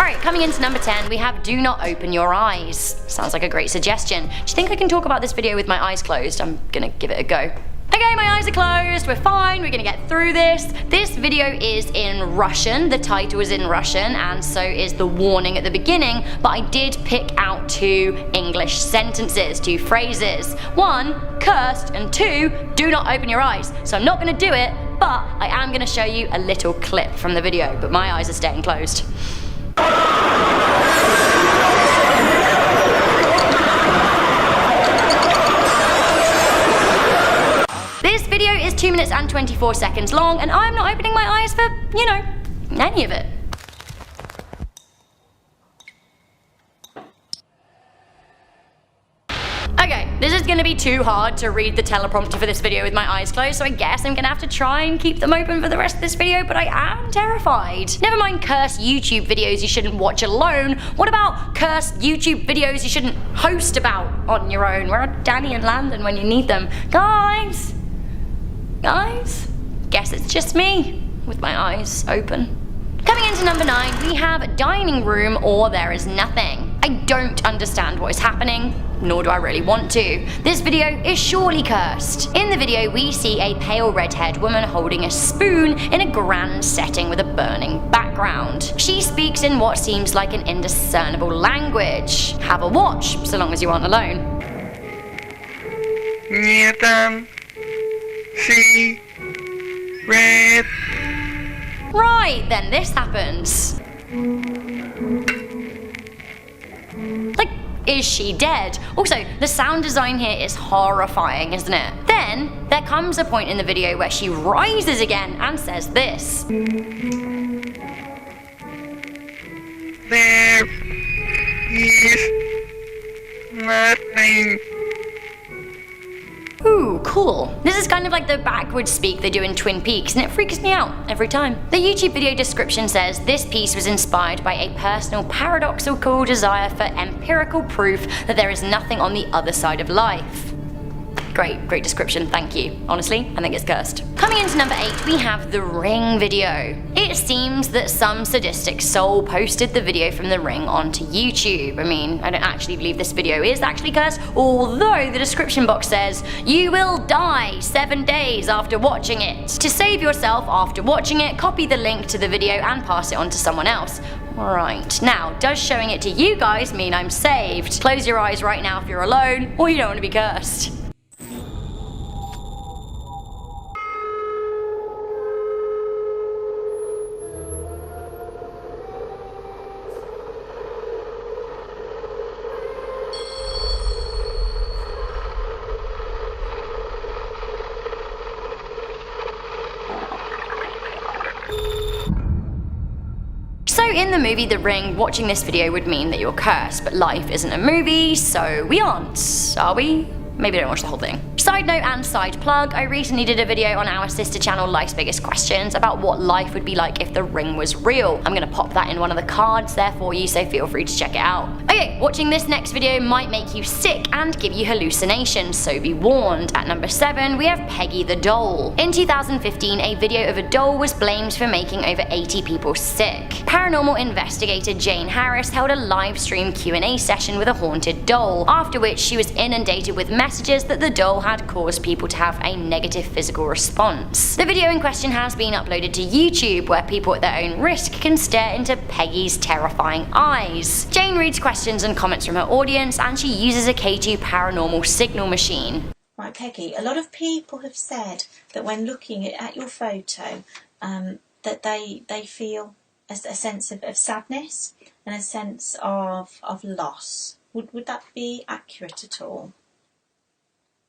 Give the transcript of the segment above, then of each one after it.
Alright, coming into number 10, we have do not open your eyes. Sounds like a great suggestion. Do you think I can talk about this video with my eyes closed? I'm gonna give it a go. Okay, my eyes are closed, we're fine, we're gonna get through this. This video is in Russian, the title is in Russian, and so is the warning at the beginning, but I did pick out 2 English sentences, 2 phrases. 1, cursed, and 2, do not open your eyes. So I'm not gonna do it, but I am gonna show you a little clip from the video, but my eyes are staying closed. This video is 2 minutes and 24 seconds long, and I'm not opening my eyes for, you know, any of it. Okay, this is gonna be too hard to read the teleprompter for this video with my eyes closed, so I guess I'm gonna have to try and keep them open for the rest of this video, but I am terrified. Never mind cursed YouTube videos you shouldn't watch alone, what about cursed YouTube videos you shouldn't host about on your own? Where are Danny and Landon when you need them? Guys? Guess it's just me, with my eyes open. Coming into number 9, we have dining room or there is nothing. I don't understand what is happening, nor do I really want to. This video is surely cursed. In the video, we see a pale red-haired woman holding a spoon in a grand setting with a burning background. She speaks in what seems like an indiscernible language. Have a watch, so long as you aren't alone. Red. Right, then this happens. Like, is she dead? Also, the sound design here is horrifying, isn't it? Then, there comes a point in the video where she rises again and says this. There is nothing. Ooh, cool. This is kind of like the backwards speak they do in Twin Peaks, and it freaks me out every time. The YouTube video description says this piece was inspired by a personal paradoxical desire for empirical proof that there is nothing on the other side of life. Great description, thank you. Honestly, I think it's cursed. Coming into number 8, we have the Ring video. It seems that some sadistic soul posted the video from the Ring onto YouTube. I mean, I don't actually believe this video is actually cursed, although the description box says, you will die 7 days after watching it. To save yourself after watching it, copy the link to the video and pass it on to someone else. Alright, now, does showing it to you guys mean I'm saved? Close your eyes right now if you're alone, or you don't want to be cursed. So in the movie The Ring, watching this video would mean that you're cursed, but life isn't a movie, so we aren't, are we? Maybe don't watch the whole thing. Side note and side plug, I recently did a video on our sister channel Life's Biggest Questions about what life would be like if the ring was real. I'm gonna pop that in one of the cards there for you, so feel free to check it out. Okay, watching this next video might make you sick and give you hallucinations, so be warned. At number 7, we have Peggy the Doll. In 2015, a video of a doll was blamed for making over 80 people sick. Paranormal investigator Jane Harris held a live stream Q&A session with a haunted doll, after which she was inundated with messages that the doll had caused people to have a negative physical response. The video in question has been uploaded to YouTube, where people at their own risk can stare into Peggy's terrifying eyes. Jane reads questions and comments from her audience, and she uses a K2 paranormal signal machine. Right, Peggy, a lot of people have said that when looking at your photo, that they feel a sense of sadness and a sense of loss. Would that be accurate at all?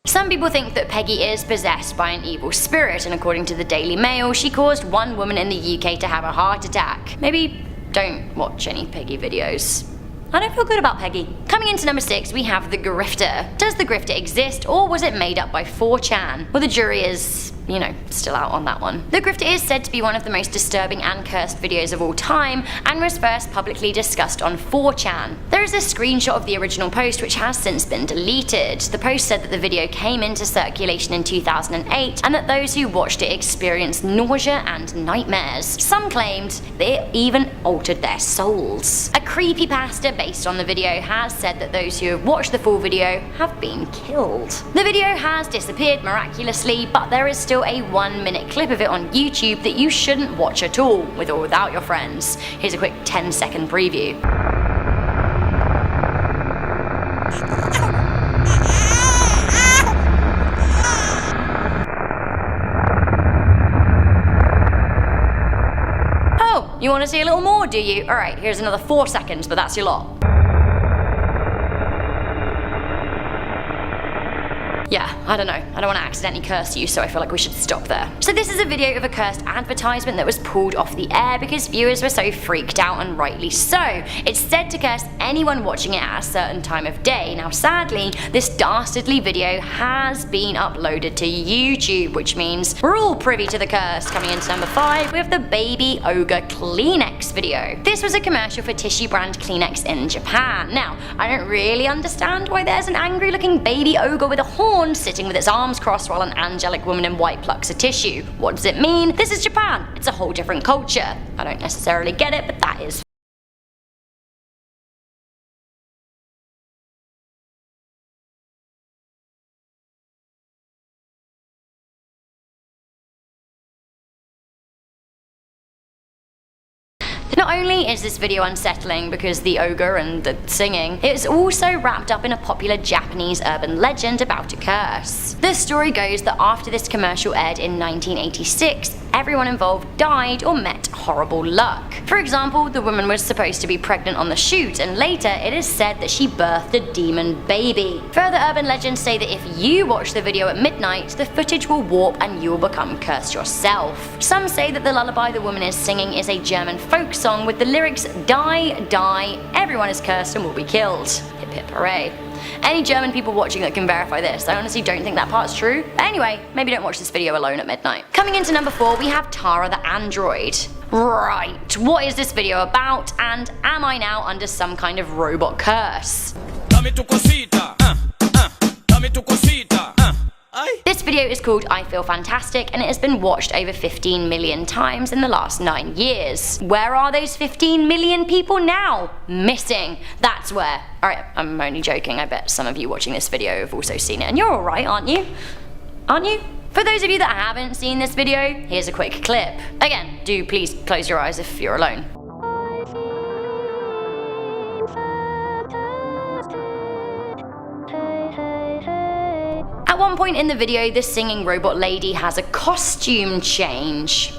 Some people think that Peggy is possessed by an evil spirit, and according to the Daily Mail, she caused one woman in the UK to have a heart attack. Maybe don't watch any Peggy videos. I don't feel good about Peggy. Coming into number 6, we have the grifter. Does the grifter exist, or was it made up by 4chan? Well, the jury is you know, still out on that one. The grifter is said to be one of the most disturbing and cursed videos of all time, and was first publicly discussed on 4chan. There is a screenshot of the original post which has since been deleted. The post said that the video came into circulation in 2008 and that those who watched it experienced nausea and nightmares. Some claimed that it even altered their souls. A creepypasta based on the video has said that those who have watched the full video have been killed. The video has disappeared miraculously, but there is still a 1-minute clip of it on YouTube that you shouldn't watch at all, with or without your friends. Here's a quick 10-second preview. Oh, you want to see a little more, do you? Alright, here's another 4 seconds, but that's your lot. Yeah, I don't know. I don't want to accidentally curse you, so I feel like we should stop there. So this is a video of a cursed advertisement that was pulled off the air because viewers were so freaked out, and rightly so. It's said to curse anyone watching it at a certain time of day. Now sadly, this dastardly video has been uploaded to YouTube, which means we're all privy to the curse. Coming into number 5, we have the Baby Ogre Kleenex video. This was a commercial for tissue brand Kleenex in Japan. Now, I don't really understand why there's an angry looking baby ogre with a horn sitting with its arms crossed while an angelic woman in white plucks a tissue. What does it mean? This is Japan. It's a whole different culture. I don't necessarily get it, but that is Not only is this video unsettling because the ogre and the singing, it's also wrapped up in a popular Japanese urban legend about a curse. The story goes that after this commercial aired in 1986, everyone involved died or met horrible luck. For example, the woman was supposed to be pregnant on the shoot, and later it is said that she birthed a demon baby. Further urban legends say that if you watch the video at midnight, the footage will warp and you will become cursed yourself. Some say that the lullaby the woman is singing is a German folk song with the lyrics "Die, die, everyone is cursed and will be killed. Hip hip hooray." Any German people watching that can verify this. I honestly don't think that part's true. But anyway, maybe don't watch this video alone at midnight. Coming into number 4, we have Tara the Android. Right, what is this video about, and am I now under some kind of robot curse? This video is called I Feel Fantastic, and it has been watched over 15 million times in the last 9 years. Where are those 15 million people now? Missing. That's where. Alright, I'm only joking. I bet some of you watching this video have also seen it, and you're alright, aren't you? Aren't you? For those of you that haven't seen this video, here's a quick clip. Again, do please close your eyes if you're alone. At one point in the video, the singing robot lady has a costume change.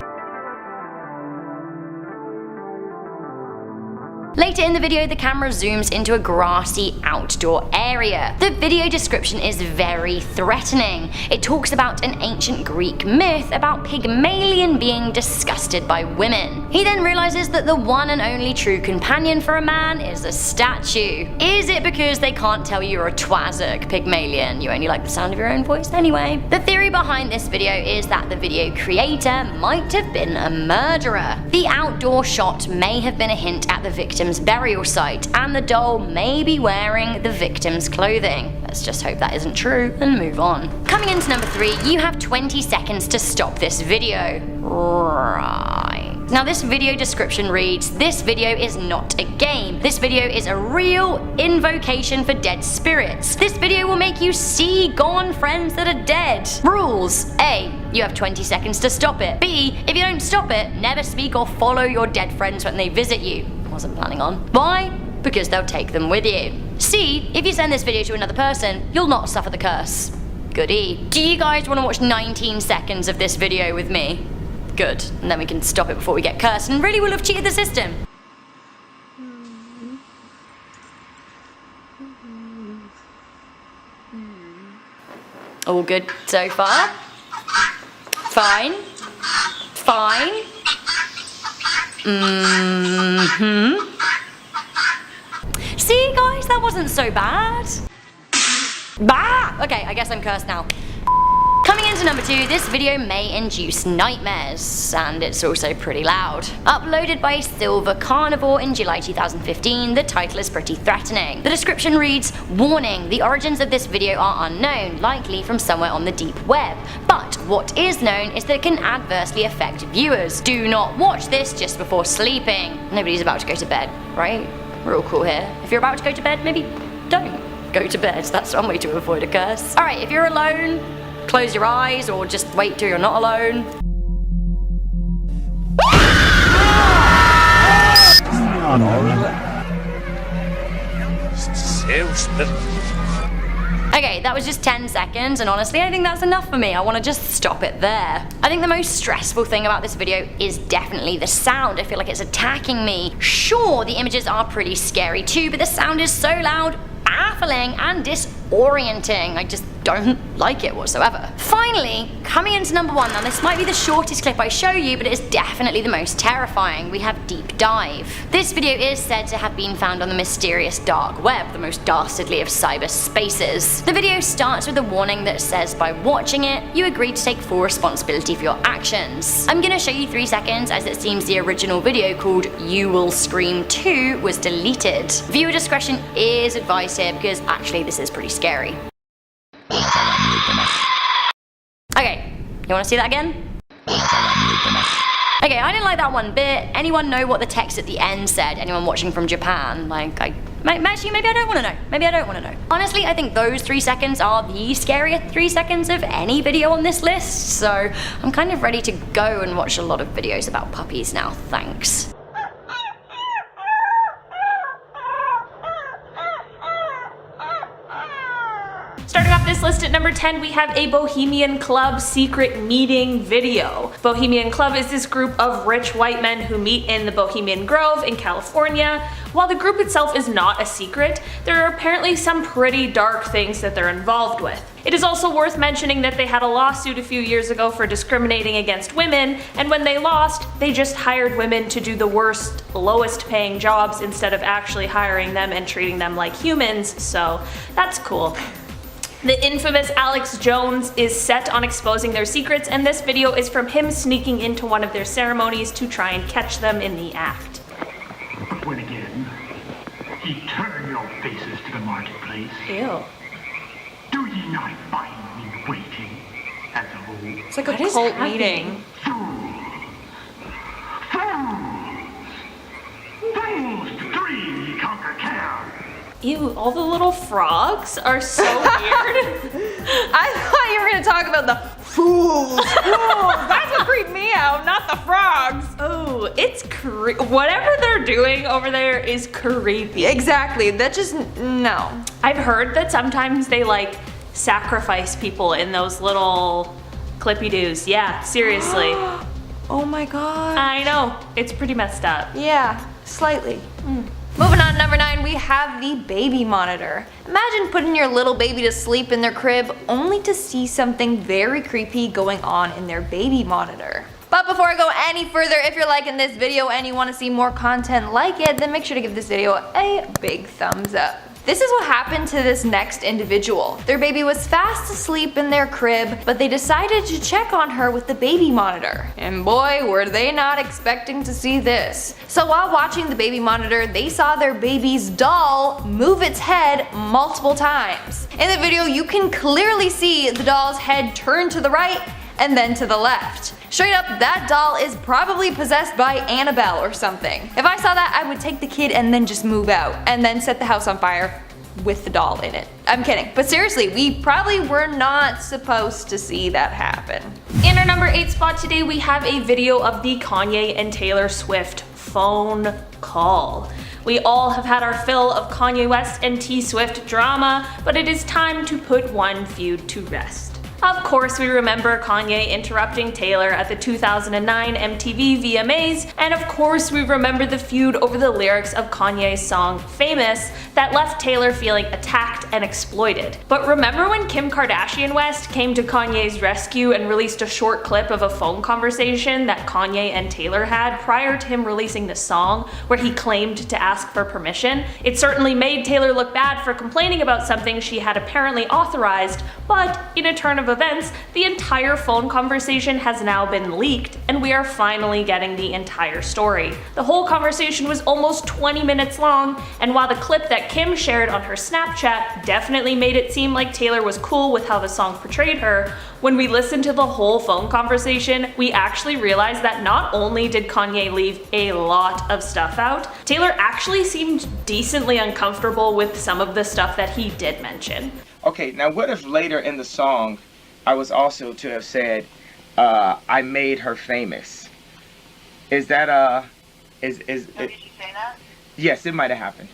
Later in the video, the camera zooms into a grassy outdoor area. The video description is very threatening. It talks about an ancient Greek myth about Pygmalion being disgusted by women. He then realizes that the one and only true companion for a man is a statue. Is it because they can't tell you're a twazzock, Pygmalion? You only like the sound of your own voice anyway. The theory behind this video is that the video creator might have been a murderer. The outdoor shot may have been a hint at the victim's burial site, and the doll may be wearing the victim's clothing. Let's just hope that isn't true and move on. Coming into number 3, you have 20 seconds to stop this video. Right. Now this video description reads, this video is not a game. This video is a real invocation for dead spirits. This video will make you see gone friends that are dead. Rules. A. You have 20 seconds to stop it. B. If you don't stop it, never speak or follow your dead friends when they visit you. Wasn't planning on. Why? Because they'll take them with you. C. If you send this video to another person, you'll not suffer the curse. Goodie. Do you guys want to watch 19 seconds of this video with me? Good. And then we can stop it before we get cursed, and really will have cheated the system. All good so far? Fine. Fine. See guys, that wasn't so bad. Bah! Okay, I guess I'm cursed now. Coming into number 2, this video may induce nightmares, and it's also pretty loud. Uploaded by Silver Carnivore in July 2015, the title is pretty threatening. The description reads, "Warning, the origins of this video are unknown, likely from somewhere on the deep web. But what is known is that it can adversely affect viewers. Do not watch this just before sleeping." Nobody's about to go to bed, right? We're all cool here. If you're about to go to bed, maybe don't go to bed. That's one way to avoid a curse. Alright, if you're alone, close your eyes or just wait till you're not alone. Okay, that was just 10 seconds, and honestly I think that's enough for me. I want to just stop it there. I think the most stressful thing about this video is definitely the sound. I feel like it's attacking me. Sure, the images are pretty scary too, but the sound is so loud, baffling, and disorienting. I just don't like it whatsoever. Finally, coming into number 1, now this might be the shortest clip I show you, but it is definitely the most terrifying. We have Deep Dive. This video is said to have been found on the mysterious dark web, the most dastardly of cyberspaces. The video starts with a warning that says by watching it, you agree to take full responsibility for your actions. I'm gonna show you 3 seconds, as it seems the original video called You Will Scream 2 was deleted. Viewer discretion is advised here because actually this is pretty scary. Okay, you wanna see that again? Okay, I didn't like that one bit. Anyone know what the text at the end said? Anyone watching from Japan? Actually, maybe I don't wanna know. Maybe I don't wanna know. Honestly, I think those 3 seconds are the scariest 3 seconds of any video on this list, so I'm kind of ready to go and watch a lot of videos about puppies now, thanks. Starting off this list at number 10, we have a Bohemian Club secret meeting video. Bohemian Club is this group of rich white men who meet in the Bohemian Grove in California. While the group itself is not a secret, there are apparently some pretty dark things that they're involved with. It is also worth mentioning that they had a lawsuit a few years ago for discriminating against women, and when they lost, they just hired women to do the worst, lowest paying jobs instead of actually hiring them and treating them like humans, so that's cool. The infamous Alex Jones is set on exposing their secrets, and this video is from him sneaking into one of their ceremonies to try and catch them in the act. But when again, ye turn your faces to the marketplace, Ew. do ye not find me waiting as a whole? It's like a cult meeting. Fools to dream ye conquer care. Ew, all the little frogs are so weird. I thought you were gonna talk about the fools. That's what creeped me out, not the frogs. Oh, it's whatever they're doing over there is creepy. Exactly, that just, no. I've heard that sometimes they like sacrifice people in those little clippy-doos. Yeah, seriously. Oh my god. I know, it's pretty messed up. Yeah, slightly. Moving on to number 9, we have the baby monitor. Imagine putting your little baby to sleep in their crib only to see something very creepy going on in their baby monitor. But before I go any further, if you're liking this video and you want to see more content like it, then make sure to give this video a big thumbs up. This is what happened to this next individual. Their baby was fast asleep in their crib, but they decided to check on her with the baby monitor. And boy, were they not expecting to see this. So while watching the baby monitor, they saw their baby's doll move its head multiple times. In the video, you can clearly see the doll's head turn to the right and then to the left. Straight up, that doll is probably possessed by Annabelle or something. If I saw that, I would take the kid and then just move out, and then set the house on fire with the doll in it. I'm kidding, but seriously, we probably were not supposed to see that happen. In our number 8 spot today, we have a video of the Kanye and Taylor Swift phone call. We all have had our fill of Kanye West and T Swift drama, but it is time to put one feud to rest. Of course, we remember Kanye interrupting Taylor at the 2009 MTV VMAs, and of course we remember the feud over the lyrics of Kanye's song Famous that left Taylor feeling attacked and exploited. But remember when Kim Kardashian West came to Kanye's rescue and released a short clip of a phone conversation that Kanye and Taylor had prior to him releasing the song, where he claimed to ask for permission? It certainly made Taylor look bad for complaining about something she had apparently authorized, but in a turn of events, the entire phone conversation has now been leaked, and we are finally getting the entire story. The whole conversation was almost 20 minutes long, and while the clip that Kim shared on her Snapchat definitely made it seem like Taylor was cool with how the song portrayed her, when we listened to the whole phone conversation, we actually realized that not only did Kanye leave a lot of stuff out, Taylor actually seemed decently uncomfortable with some of the stuff that he did mention. Okay, now what if later in the song I was also to have said, I made her famous? Is that So did you say that? Yes, it might have happened.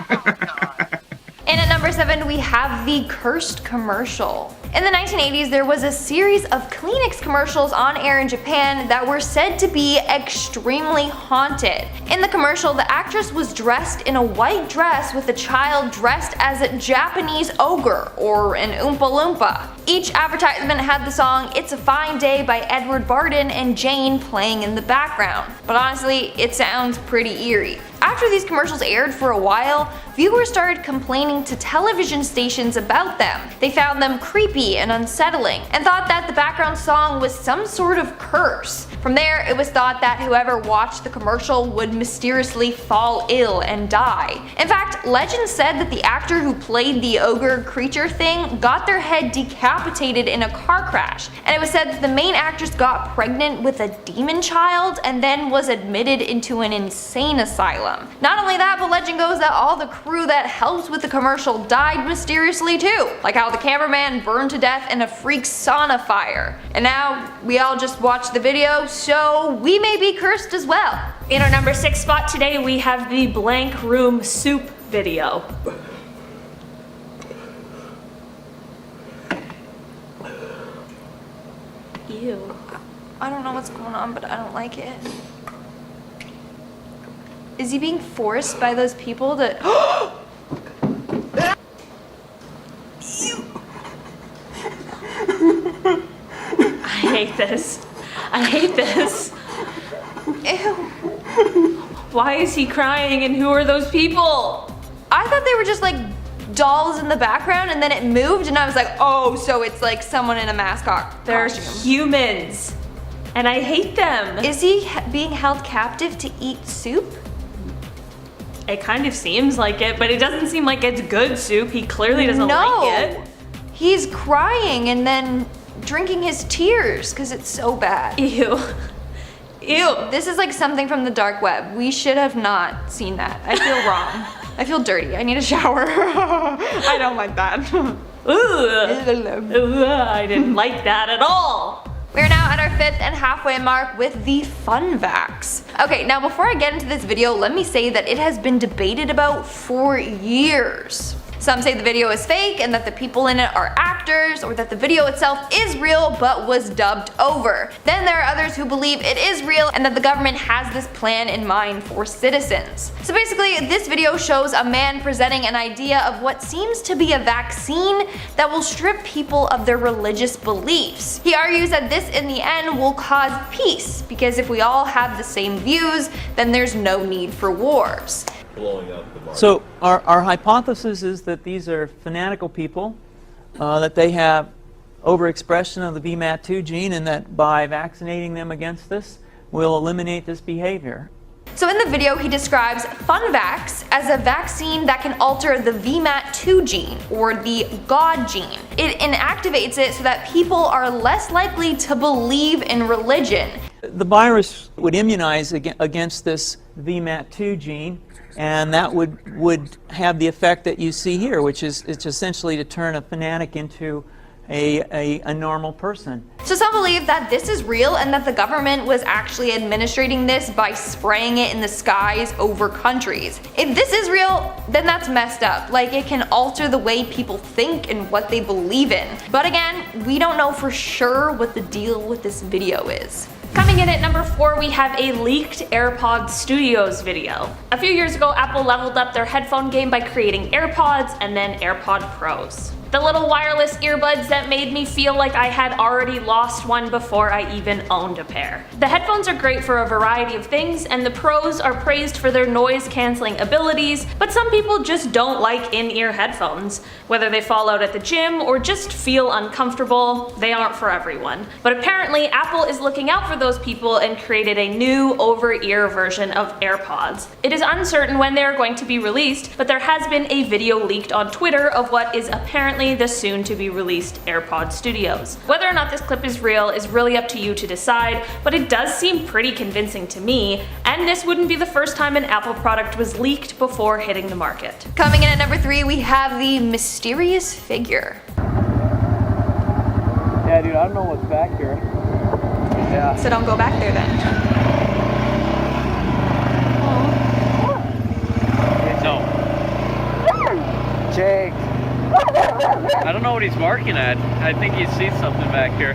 Oh, God. And at number 7, we have the cursed commercial. In the 1980s, there was a series of Kleenex commercials on air in Japan that were said to be extremely haunted. In the commercial, the actress was dressed in a white dress with a child dressed as a Japanese ogre or an Oompa Loompa. Each advertisement had the song "It's a Fine Day" by Edward Barden and Jane playing in the background. But honestly, it sounds pretty eerie. After these commercials aired for a while, viewers started complaining to television stations about them. They found them creepy and unsettling, and thought that the background song was some sort of curse. From there, it was thought that whoever watched the commercial would mysteriously fall ill and die. In fact, legend said that the actor who played the ogre creature thing got their head decapitated in a car crash, and it was said that the main actress got pregnant with a demon child and then was admitted into an insane asylum. Not only that, but legend goes that all the crew that helped with the commercial died mysteriously too, like how the cameraman burned to death in a freak sauna fire. And now we all just watched the video, so we may be cursed as well. In our number 6 spot today, we have the blank room soup video. Ew. I don't know what's going on, but I don't like it. Is he being forced by those people to— I hate this. I hate this. Ew. Why is he crying and who are those people? I thought they were just like dolls in the background, and then it moved and I was like, oh, so it's like someone in a mascot They're costume. humans. And I hate them. Is he being held captive to eat soup? It kind of seems like it, but it doesn't seem like it's good soup. He clearly doesn't like it. He's crying and then drinking his tears because it's so bad. Ew. Ew. This is like something from the dark web. We should have not seen that. I feel wrong. I feel dirty. I need a shower. I don't like that. Ooh. I didn't like that at all. We're now at our 5th and halfway mark with the fun facts. Okay, now before I get into this video, let me say that it has been debated about for years. Some say the video is fake and that the people in it are actors, or that the video itself is real but was dubbed over. Then there are others who believe it is real and that the government has this plan in mind for citizens. So basically, this video shows a man presenting an idea of what seems to be a vaccine that will strip people of their religious beliefs. He argues that this in the end will cause peace, because if we all have the same views, then there's no need for wars. Blowing up the market. So our hypothesis is that these are fanatical people, that they have overexpression of the VMAT2 gene, and that by vaccinating them against this, we'll eliminate this behavior. So in the video, he describes FunVax as a vaccine that can alter the VMAT2 gene, or the God gene. It inactivates it so that people are less likely to believe in religion. The virus would immunize against this VMAT2 gene, and that would have the effect that you see here, which is it's essentially to turn a fanatic into a normal person. So some believe that this is real and that the government was actually administrating this by spraying it in the skies over countries. If this is real, then that's messed up. Like, it can alter the way people think and what they believe in. But again, we don't know for sure what the deal with this video is. Coming in at number 4, we have a leaked AirPods Studios video. A few years ago, Apple leveled up their headphone game by creating AirPods and then AirPod Pros. The little wireless earbuds that made me feel like I had already lost one before I even owned a pair. The headphones are great for a variety of things, and the pros are praised for their noise cancelling abilities, but some people just don't like in-ear headphones. Whether they fall out at the gym or just feel uncomfortable, they aren't for everyone. But apparently Apple is looking out for those people and created a new over-ear version of AirPods. It is uncertain when they are going to be released, but there has been a video leaked on Twitter of what is apparently the soon-to-be-released AirPod Studios. Whether or not this clip is real is really up to you to decide, but it does seem pretty convincing to me, and this wouldn't be the first time an Apple product was leaked before hitting the market. Coming in at number 3, we have the mysterious figure. Yeah, dude, I don't know what's back here. Yeah. So don't go back there then. No. Jake. I don't know what he's barking at. I think he sees something back here.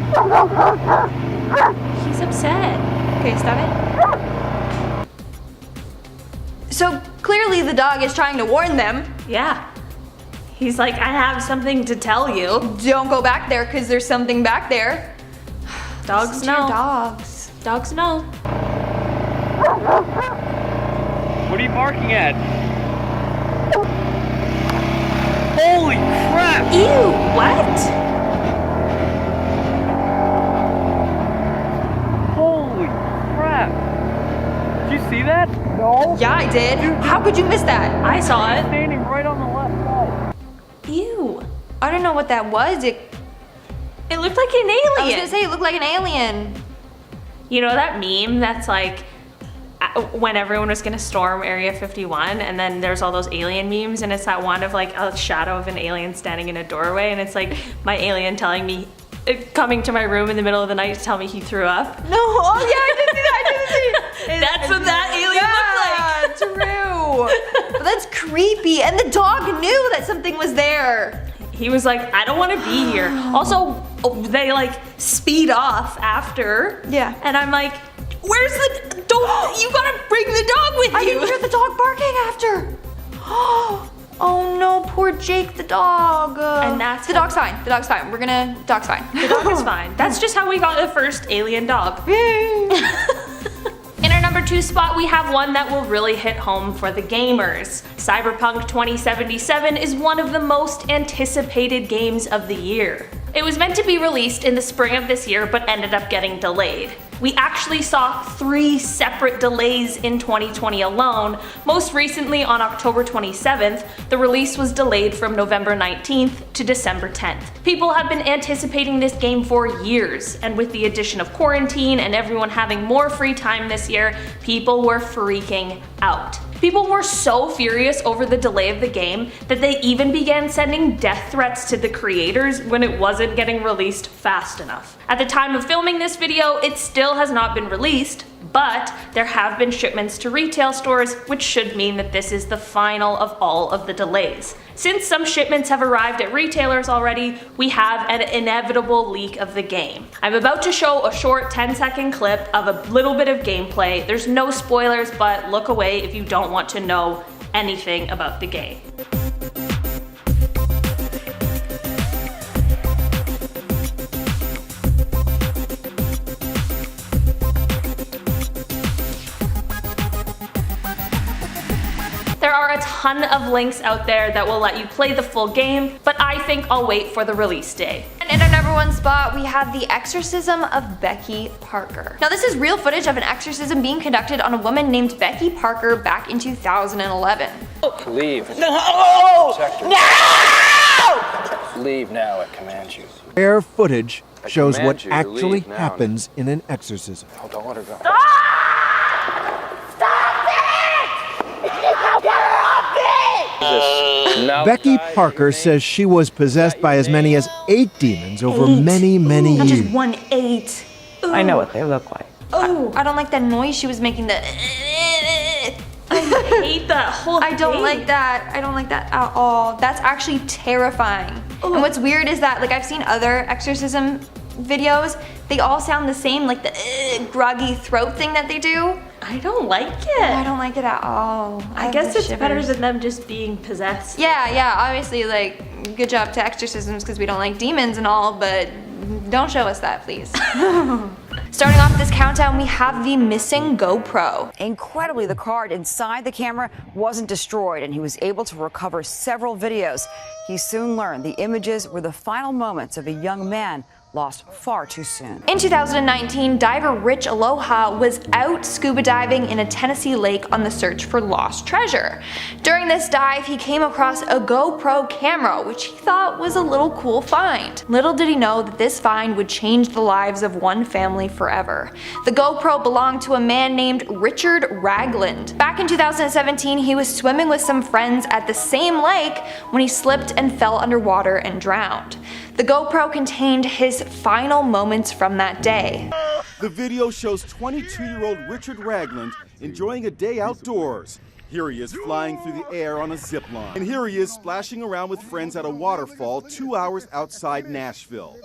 He's upset. Okay, stop it. So clearly the dog is trying to warn them. Yeah. He's like, I have something to tell you. Don't go back there because there's something back there. Dogs Listen to know. your dogs. Dogs know. What are you barking at? Holy crap! Ew, what? Holy crap! Did you see that? No. Yeah, I did. How could you miss that? I saw it. Standing right on the left side. Ew. I don't know what that was. It looked like an I was alien. gonna say it looked like an alien. You know that meme that's like, when everyone was gonna storm Area 51, and then there's all those alien memes, and it's that one of like a shadow of an alien standing in a doorway, and it's like my alien telling me, coming to my room in the middle of the night to tell me he threw up. No, oh yeah, I did see that. That's what that alien looked like. True. But that's creepy, and the dog knew that something was there. He was like, I don't want to be here. Also, they like speed off after. Yeah. And I'm like, where's the, don't, you gotta bring the dog with you. I didn't hear the dog barking after. Oh no, poor Jake the dog. And that's the dog's fine. The dog's fine. Dog's fine. The dog is fine. That's just how we got the first alien dog. In our number 2 spot, we have one that will really hit home for the gamers. Cyberpunk 2077 is one of the most anticipated games of the year. It was meant to be released in the spring of this year, but ended up getting delayed. We actually saw 3 separate delays in 2020 alone. Most recently on October 27th, the release was delayed from November 19th to December 10th. People have been anticipating this game for years, and with the addition of quarantine and everyone having more free time this year, people were freaking out. People were so furious over the delay of the game that they even began sending death threats to the creators when it wasn't getting released fast enough. At the time of filming this video, it still has not been released, but there have been shipments to retail stores, which should mean that this is the final of all of the delays. Since some shipments have arrived at retailers already, we have an inevitable leak of the game. I'm about to show a short 10-second clip of a little bit of gameplay. There's no spoilers, but look away if you don't want to know anything about the game. There are a ton of links out there that will let you play the full game, but I think I'll wait for the release day. And in our number 1 spot, we have the exorcism of Becky Parker. Now this is real footage of an exorcism being conducted on a woman named Becky Parker back in 2011. Leave. No! No! Leave now, I command you. Rare footage shows command what you to actually leave now. happens in an exorcism. Oh, don't let her go. No. Becky Parker says she was possessed by as many as 8 demons over many, many Not years. just 1 8. I know what they look like. Oh, I don't like that noise she was making. I hate that whole thing. I don't like that. I don't like that at all. That's actually terrifying. And what's weird is that, like, I've seen other exorcism videos. They all sound the same, like the groggy throat thing that they do. I don't like it. I don't like it at all. I guess it's better than them just being possessed. Yeah, obviously, like, good job to exorcisms because we don't like demons and all, but don't show us that, please. Starting off this countdown, we have the missing GoPro. Incredibly, the card inside the camera wasn't destroyed, and he was able to recover several videos. He soon learned the images were the final moments of a young man lost far too soon. In 2019, diver Rich Aloha was out scuba diving in a Tennessee lake on the search for lost treasure. During this dive, he came across a GoPro camera, which he thought was a little cool find. Little did he know that this find would change the lives of one family forever. The GoPro belonged to a man named Richard Ragland. Back in 2017, he was swimming with some friends at the same lake when he slipped and fell underwater and drowned. The GoPro contained his final moments from that day. The video shows 22-year-old Richard Ragland enjoying a day outdoors. Here he is flying through the air on a zip line. And here he is splashing around with friends at a waterfall 2 hours outside Nashville.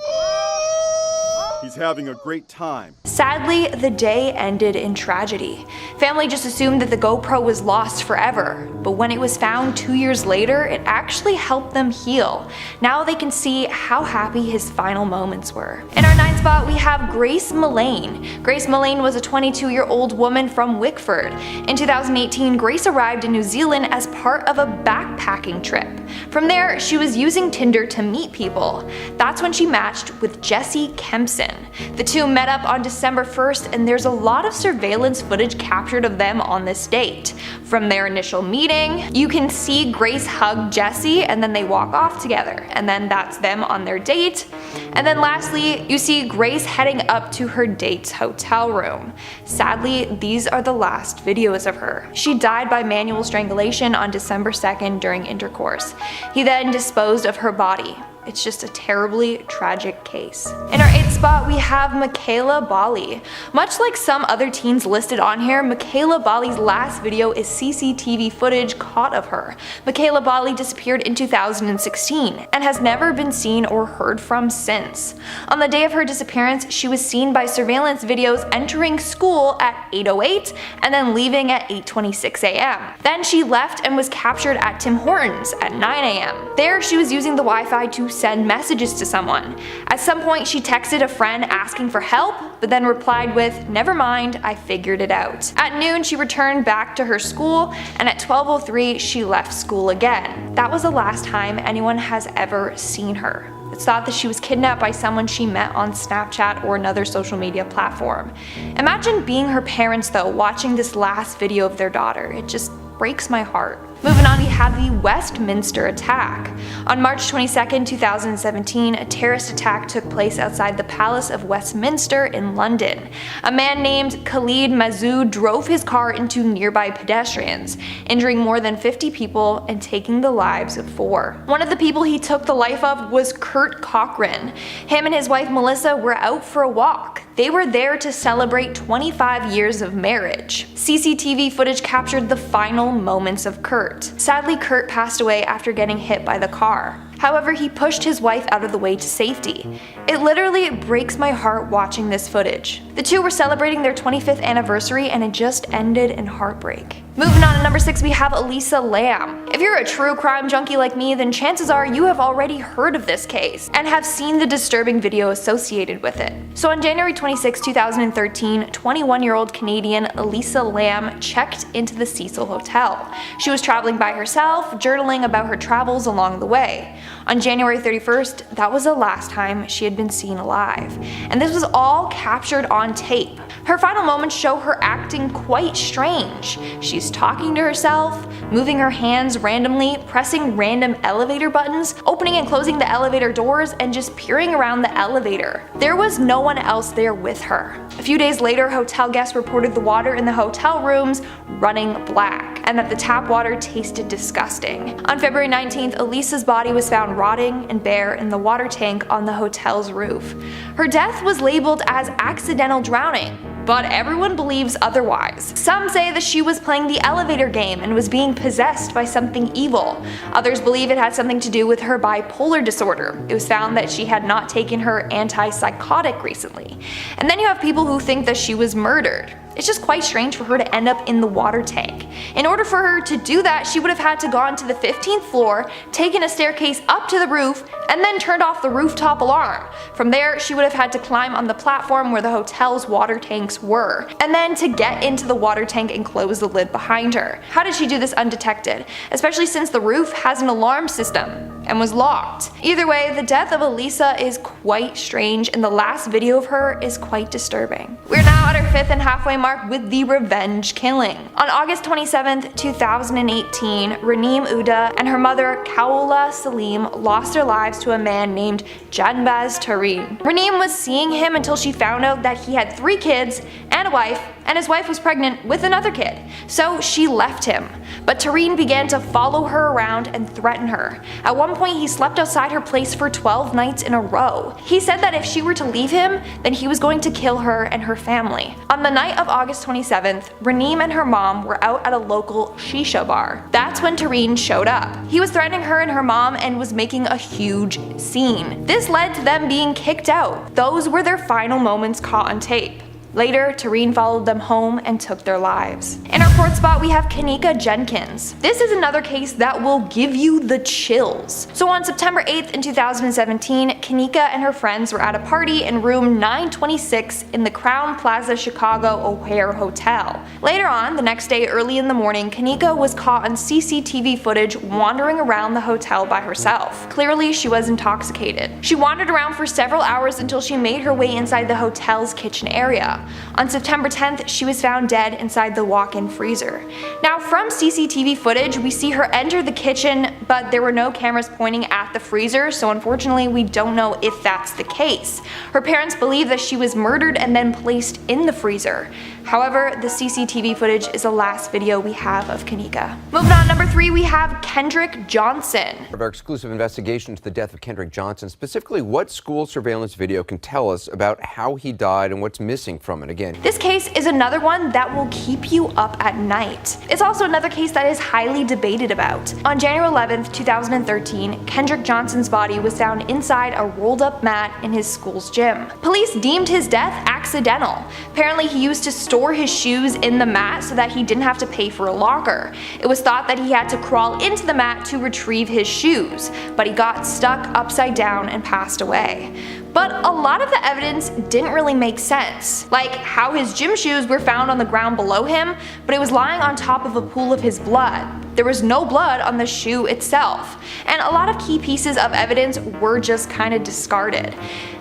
He's having a great time. Sadly, the day ended in tragedy. Family just assumed that the GoPro was lost forever, but when it was found 2 years later, it actually helped them heal. Now they can see how happy his final moments were. In our 9th spot, we have Grace Mullane. Grace Mullane was a 22-year-old woman from Wickford. In 2018, Grace arrived in New Zealand as part of a backpacking trip. From there, she was using Tinder to meet people. That's when she matched with Jesse Kempson. The two met up on December 1st, and there's a lot of surveillance footage captured of them on this date. From their initial meeting, you can see Grace hug Jesse, and then they walk off together, and then that's them on their date. And then lastly, you see Grace heading up to her date's hotel room. Sadly, these are the last videos of her. She died by manual strangulation on December 2nd during intercourse. He then disposed of her body. It's just a terribly tragic case. In our 8th spot, we have Michaela Bali. Much like some other teens listed on here, Michaela Bali's last video is CCTV footage caught of her. Michaela Bali disappeared in 2016 and has never been seen or heard from since. On the day of her disappearance, she was seen by surveillance videos entering school at 8:08 and then leaving at 8:26 a.m. Then she left and was captured at Tim Hortons at 9 a.m. There, she was using the Wi-Fi to send messages to someone. At some point, she texted a friend asking for help, but then replied with, "Never mind, I figured it out." At noon, she returned back to her school, and at 12:03, she left school again. That was the last time anyone has ever seen her. It's thought that she was kidnapped by someone she met on Snapchat or another social media platform. Imagine being her parents though, watching this last video of their daughter. It just breaks my heart. Moving on, we have the Westminster attack. On March 22, 2017, a terrorist attack took place outside the Palace of Westminster in London. A man named Khalid Masood drove his car into nearby pedestrians, injuring more than 50 people and taking the lives of 4. One of the people he took the life of was Kurt Cochran. Him and his wife Melissa were out for a walk. They were there to celebrate 25 years of marriage. CCTV footage captured the final moments of Kurt. Sadly, Kurt passed away after getting hit by the car. However, he pushed his wife out of the way to safety. It literally breaks my heart watching this footage. The two were celebrating their 25th anniversary and it just ended in heartbreak. Moving on to number 6, we have Elisa Lam. If you're a true crime junkie like me, then chances are you have already heard of this case and have seen the disturbing video associated with it. So on January 26, 2013, 21-year-old Canadian Elisa Lam checked into the Cecil Hotel. She was traveling by herself, journaling about her travels along the way. On January 31st, that was the last time she had been seen alive. And this was all captured on tape. Her final moments show her acting quite strange. She's talking to herself, moving her hands randomly, pressing random elevator buttons, opening and closing the elevator doors, and just peering around the elevator. There was no one else there with her. A few days later, hotel guests reported the water in the hotel rooms running black, and that the tap water tasted disgusting. On February 19th, Elisa's body was found rotting and bare in the water tank on the hotel's roof. Her death was labeled as accidental drowning, but everyone believes otherwise. Some say that she was playing the elevator game and was being possessed by something evil. Others believe it had something to do with her bipolar disorder. It was found that she had not taken her antipsychotic recently. And then you have people who think that she was murdered. It's just quite strange for her to end up in the water tank. In order for her to do that, she would have had to gone to the 15th floor, taken a staircase up to the roof, and then turned off the rooftop alarm. From there, she would have had to climb on the platform where the hotel's water tanks were, and then to get into the water tank and close the lid behind her. How did she do this undetected? Especially since the roof has an alarm system and was locked. Either way, the death of Elisa is quite strange, and the last video of her is quite disturbing. We're now at our 5th and halfway mark with the revenge killing. On August 27th, 2018, Raneem Uda and her mother Kaola Salim lost their lives to a man named Janbaz Tareen. Raneem was seeing him until she found out that he had 3 kids and a wife, and his wife was pregnant with another kid. So she left him. But Tareen began to follow her around and threaten her. At one point, he slept outside her place for 12 nights in a row. He said that if she were to leave him, then he was going to kill her and her family. On the night of August 27th, Raneem and her mom were out at a local shisha bar. That's when Tareen showed up. He was threatening her and her mom and was making a huge scene. This led to them being kicked out. Those were their final moments caught on tape. Later, Tareen followed them home and took their lives. In our 4th spot, we have Kanika Jenkins. This is another case that will give you the chills. So on September 8th in 2017, Kanika and her friends were at a party in room 926 in the Crown Plaza Chicago O'Hare Hotel. Later on, the next day early in the morning, Kanika was caught on CCTV footage wandering around the hotel by herself. Clearly, she was intoxicated. She wandered around for several hours until she made her way inside the hotel's kitchen area. On September 10th, she was found dead inside the walk-in freezer. Now, from CCTV footage, we see her enter the kitchen, but there were no cameras pointing at the freezer, so unfortunately we don't know if that's the case. Her parents believe that she was murdered and then placed in the freezer. However, the CCTV footage is the last video we have of Kanika. Moving on, number 3, we have Kendrick Johnson. Our exclusive investigation into the death of Kendrick Johnson, specifically what school surveillance video can tell us about how he died and what's missing from it again. This case is another one that will keep you up at night. It's also another case that is highly debated about. On January 11th, 2013, Kendrick Johnson's body was found inside a rolled up mat in his school's gym. Police deemed his death accidental. Apparently he used to store his shoes in the mat so that he didn't have to pay for a locker. It was thought that he had to crawl into the mat to retrieve his shoes, but he got stuck upside down and passed away. But a lot of the evidence didn't really make sense, like how his gym shoes were found on the ground below him, but it was lying on top of a pool of his blood. There was no blood on the shoe itself, and a lot of key pieces of evidence were just kind of discarded.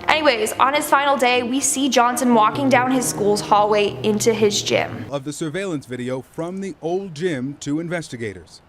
Anyways, on his final day, we see Johnson walking down his school's hallway into his gym. Of the surveillance video from the old gym to investigators.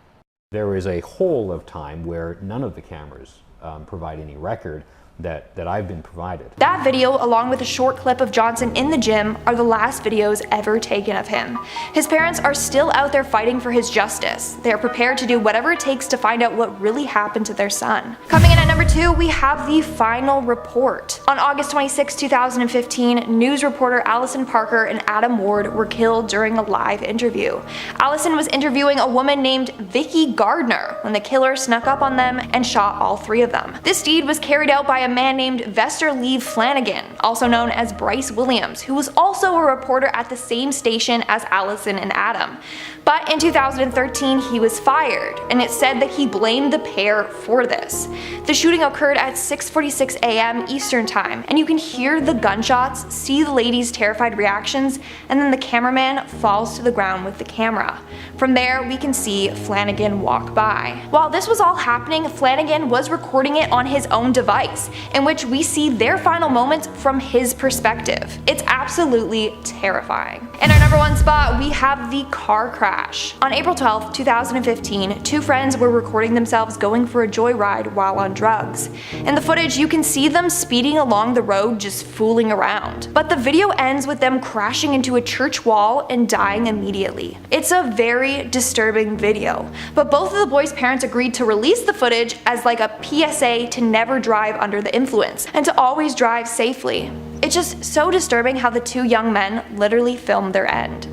There is a whole of time where none of the cameras provide any record that I've been provided. That video, along with a short clip of Johnson in the gym, are the last videos ever taken of him. His parents are still out there fighting for his justice. They are prepared to do whatever it takes to find out what really happened to their son. Coming in at number 2, we have the final report. On August 26, 2015, news reporter Allison Parker and Adam Ward were killed during a live interview. Allison was interviewing a woman named Vicky Gardner when the killer snuck up on them and shot all 3 of them. This deed was carried out by a man named Vester Lee Flanagan, also known as Bryce Williams, who was also a reporter at the same station as Allison and Adam. But in 2013, he was fired, and it said that he blamed the pair for this. The shooting occurred at 6:46 a.m. Eastern Time, and you can hear the gunshots, see the lady's terrified reactions, and then the cameraman falls to the ground with the camera. From there, we can see Flanagan walk by. While this was all happening, Flanagan was recording it on his own device, in which we see their final moments from his perspective. It's absolutely terrifying. In our number 1 spot, we have the car crash. On April 12, 2015, 2 friends were recording themselves going for a joyride while on drugs. In the footage, you can see them speeding along the road just fooling around. But the video ends with them crashing into a church wall and dying immediately. It's a very disturbing video, but both of the boys' parents agreed to release the footage as like a PSA to never drive under the influence and to always drive safely. It's just so disturbing how the 2 young men literally filmed their end.